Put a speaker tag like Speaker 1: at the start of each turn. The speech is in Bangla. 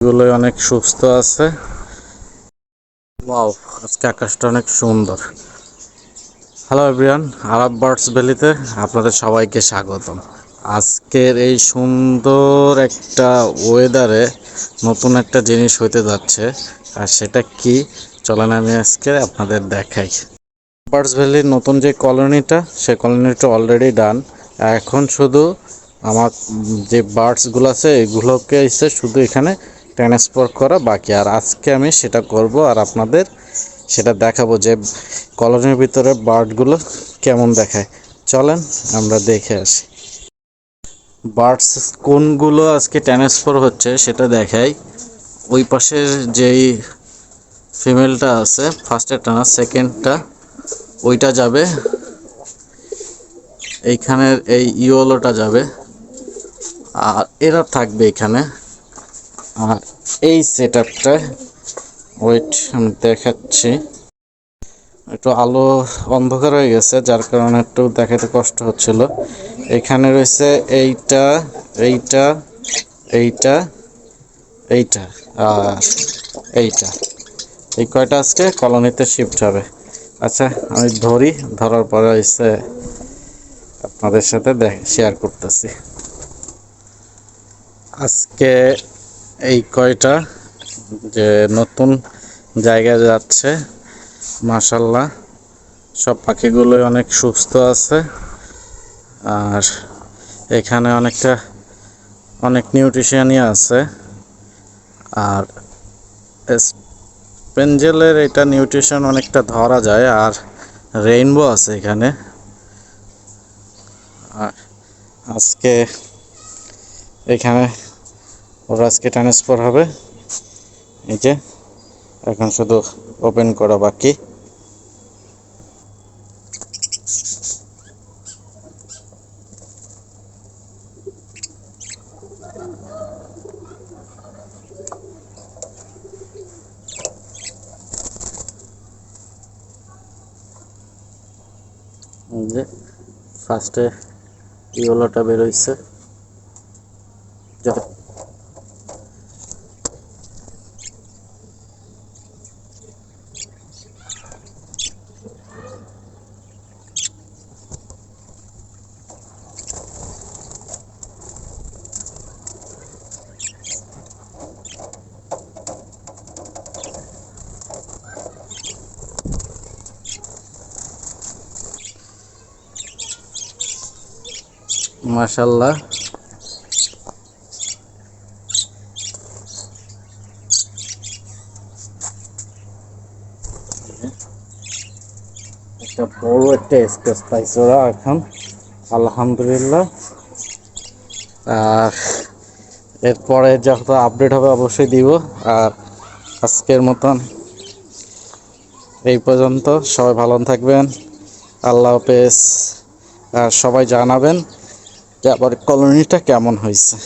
Speaker 1: গুলো অনেক সুস্থ আছে। ওয়াও, আজকে আকাশটা অনেক সুন্দর। হ্যালো এভরিওয়ান, আরব বার্ডস ভ্যালিতে আপনাদের সবাইকে স্বাগতম। আজকের এই সুন্দর একটা ওয়েদারে নতুন একটা জিনিস হইতে যাচ্ছে, আর সেটা কি চলেন আমি আজকে আপনাদের দেখাই। বার্ডস ভ্যালির নতুন যে কলোনিটা, সেই কলোনিটা অলরেডি ডান। এখন শুধু আমার যে বার্ডসগুলো আছে এগুলোকে এসে শুধু এখানে ট্রান্সফার করা বাকি। আর আজকে আমি সেটা করব আর আপনাদের সেটা দেখাবো যে কলোনির ভিতরে বার্ডগুলো কেমন দেখায়। চলেন আমরা দেখে আসি। বার্ডস কোনগুলো আজকে ট্রান্সফার হচ্ছে সেটা দেখাই। ওই পাশের যেই ফিমেলটা আছে, ফার্স্টেরটা না সেকেন্ডটা, ওইটা যাবে। এইখানের এই ইয়েলোটা যাবে, আর এরা থাকবে এখানে। আর এই সেটআপটা, ওয়েট আমি দেখাচ্ছি। একটু আলো অন্ধকার হয়ে গেছে, যার কারণে একটু দেখাতে কষ্ট হচ্ছিল। এখানে রয়েছে এইটা, এইটা, এইটা, এইটা আর এইটা। এই কয়টা আজকে কলোনিতে শিফট হবে। আচ্ছা আমি ধরার পরে হচ্ছে আপনাদের সাথে শেয়ার করতেছি। আজকে এই কয়টা যে নতুন জায়গায় যাচ্ছে, মাশাল্লাহ সব পাখিগুলোই অনেক সুস্থ আছে। আর এখানে অনেক নিউট্রিশনই আছে। আর স্পেঞ্জেলের এটা নিউট্রিশন অনেকটা ধরা যায়। আর রেইনবো আছে এখানে। আর আজকে এখানে ওরা আজকে ট্রান্সফার হবে। এই যে এখন শুধু ওপেন করা বাকি। যে ফার্স্টে ইয়েলোটা বেরোইছে, যেটা মাশাল্লাহ একটা বড় একটা স্পেস পাইছে ওরা এখন, আলহামদুলিল্লাহ। আর এরপরে যত আপডেট হবে অবশ্যই দিব। আর আজকের মতন এই পর্যন্ত। সবাই ভালো থাকবেন, আল্লাহ হাফেজ। আর সবাই জানাবেন যে আবার কলোনিটা কেমন হয়েছে।